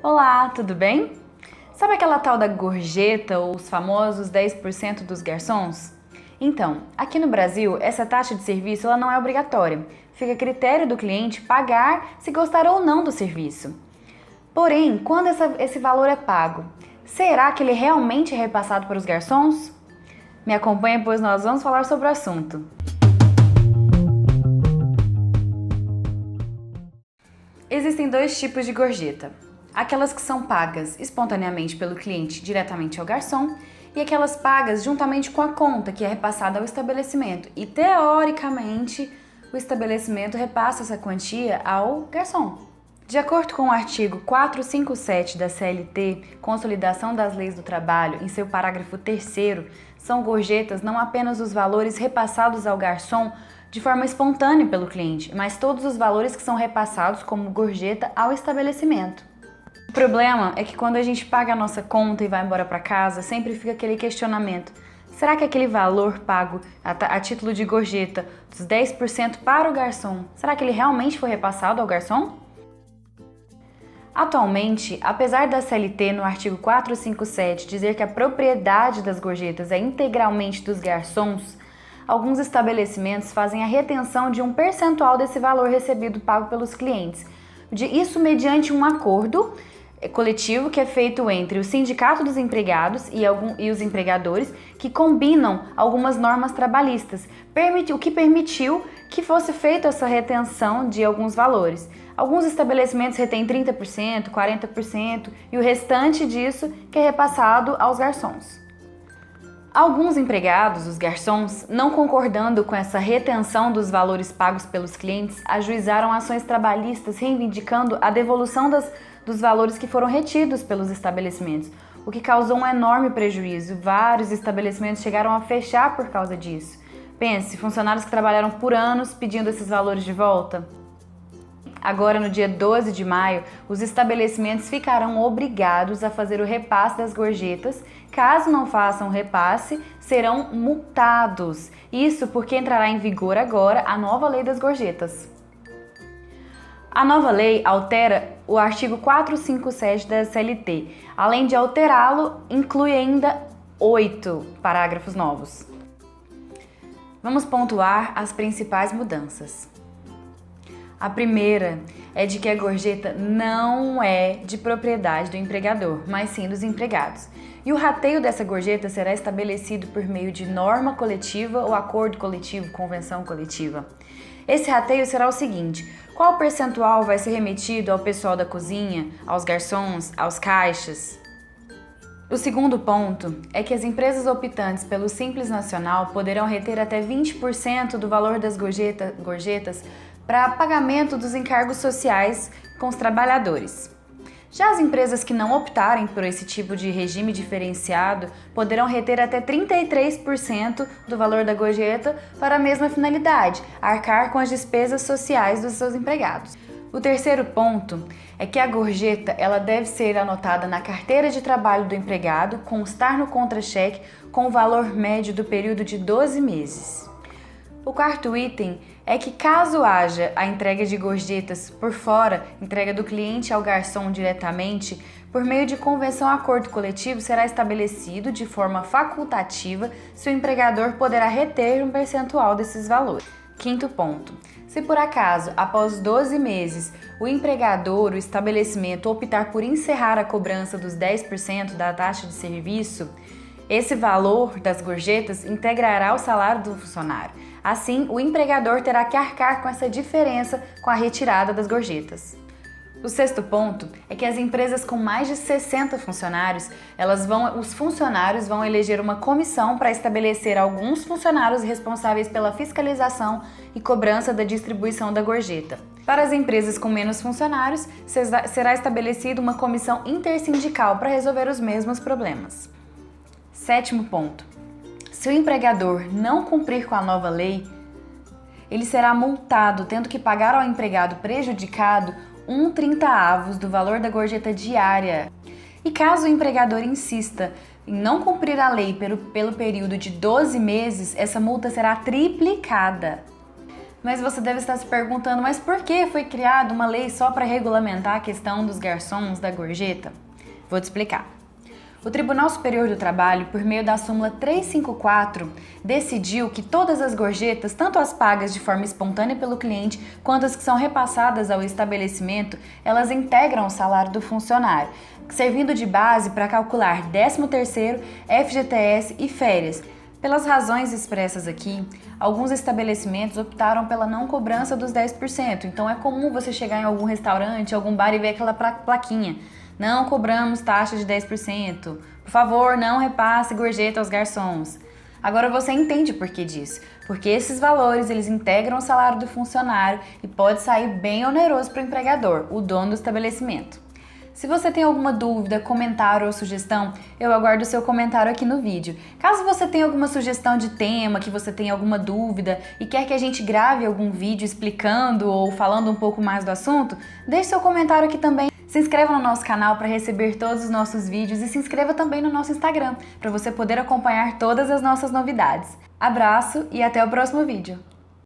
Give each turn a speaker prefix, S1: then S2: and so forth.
S1: Olá, tudo bem? Sabe aquela tal da gorjeta ou os famosos 10% dos garçons? Então, aqui no Brasil, essa taxa de serviço ela não é obrigatória. Fica a critério do cliente pagar se gostar ou não do serviço. Porém, quando esse valor é pago, será que ele realmente é repassado para os garçons? Me acompanhe, pois nós vamos falar sobre o assunto. Existem dois tipos de gorjeta. Aquelas que são pagas espontaneamente pelo cliente diretamente ao garçom e aquelas pagas juntamente com a conta que é repassada ao estabelecimento e, teoricamente, o estabelecimento repassa essa quantia ao garçom. De acordo com o artigo 457 da CLT, Consolidação das Leis do Trabalho, em seu parágrafo 3º, são gorjetas não apenas os valores repassados ao garçom de forma espontânea pelo cliente, mas todos os valores que são repassados como gorjeta ao estabelecimento. O problema é que quando a gente paga a nossa conta e vai embora para casa, sempre fica aquele questionamento. Será que aquele valor pago a título de gorjeta dos 10% para o garçom, será que ele realmente foi repassado ao garçom? Atualmente, apesar da CLT no artigo 457 dizer que a propriedade das gorjetas é integralmente dos garçons, alguns estabelecimentos fazem a retenção de um percentual desse valor recebido pago pelos clientes. Isso mediante um acordo coletivo que é feito entre o Sindicato dos Empregados e os empregadores, que combinam algumas normas trabalhistas, o que permitiu que fosse feita essa retenção de alguns valores. Alguns estabelecimentos retêm 30%, 40% e o restante disso que é repassado aos garçons. Alguns empregados, os garçons, não concordando com essa retenção dos valores pagos pelos clientes, ajuizaram ações trabalhistas reivindicando a devolução dos valores que foram retidos pelos estabelecimentos, o que causou um enorme prejuízo. Vários estabelecimentos chegaram a fechar por causa disso. Pense, funcionários que trabalharam por anos pedindo esses valores de volta. Agora, no dia 12 de maio, os estabelecimentos ficarão obrigados a fazer o repasse das gorjetas. Caso não façam o repasse, serão multados. Isso porque entrará em vigor agora a nova lei das gorjetas. A nova lei altera o artigo 457 da CLT. Além de alterá-lo, inclui ainda 8 parágrafos novos. Vamos pontuar as principais mudanças. A primeira é de que a gorjeta não é de propriedade do empregador, mas sim dos empregados. E o rateio dessa gorjeta será estabelecido por meio de norma coletiva ou acordo coletivo, convenção coletiva. Esse rateio será o seguinte: qual percentual vai ser remetido ao pessoal da cozinha, aos garçons, aos caixas? O segundo ponto é que as empresas optantes pelo Simples Nacional poderão reter até 20% do valor das gorjetas para pagamento dos encargos sociais com os trabalhadores. Já as empresas que não optarem por esse tipo de regime diferenciado poderão reter até 33% do valor da gorjeta para a mesma finalidade, arcar com as despesas sociais dos seus empregados. O terceiro ponto é que a gorjeta ela deve ser anotada na carteira de trabalho do empregado, constar no contra-cheque com o valor médio do período de 12 meses. O quarto item é que caso haja a entrega de gorjetas por fora, entrega do cliente ao garçom diretamente, por meio de convenção ou acordo coletivo, será estabelecido de forma facultativa se o empregador poderá reter um percentual desses valores. Quinto ponto. Se por acaso, após 12 meses, o empregador, o estabelecimento, optar por encerrar a cobrança dos 10% da taxa de serviço, esse valor das gorjetas integrará o salário do funcionário. Assim, o empregador terá que arcar com essa diferença com a retirada das gorjetas. O sexto ponto é que as empresas com mais de 60 funcionários, os funcionários vão eleger uma comissão para estabelecer alguns funcionários responsáveis pela fiscalização e cobrança da distribuição da gorjeta. Para as empresas com menos funcionários, será estabelecida uma comissão intersindical para resolver os mesmos problemas. Sétimo ponto. Se o empregador não cumprir com a nova lei, ele será multado, tendo que pagar ao empregado prejudicado 1/30 do valor da gorjeta diária. E caso o empregador insista em não cumprir a lei pelo período de 12 meses, essa multa será triplicada. Mas você deve estar se perguntando, mas por que foi criada uma lei só para regulamentar a questão dos garçons da gorjeta? Vou te explicar. O Tribunal Superior do Trabalho, por meio da súmula 354, decidiu que todas as gorjetas, tanto as pagas de forma espontânea pelo cliente, quanto as que são repassadas ao estabelecimento, elas integram o salário do funcionário, servindo de base para calcular 13º, FGTS e férias. Pelas razões expressas aqui, alguns estabelecimentos optaram pela não cobrança dos 10%, então é comum você chegar em algum restaurante, algum bar e ver aquela plaquinha: não cobramos taxa de 10%. Por favor, não repasse gorjeta aos garçons. Agora você entende por que disso. Porque esses valores, eles integram o salário do funcionário e pode sair bem oneroso para o empregador, o dono do estabelecimento. Se você tem alguma dúvida, comentário ou sugestão, eu aguardo o seu comentário aqui no vídeo. Caso você tenha alguma sugestão de tema, que você tenha alguma dúvida e quer que a gente grave algum vídeo explicando ou falando um pouco mais do assunto, deixe seu comentário aqui também. Se inscreva no nosso canal para receber todos os nossos vídeos e se inscreva também no nosso Instagram para você poder acompanhar todas as nossas novidades. Abraço e até o próximo vídeo!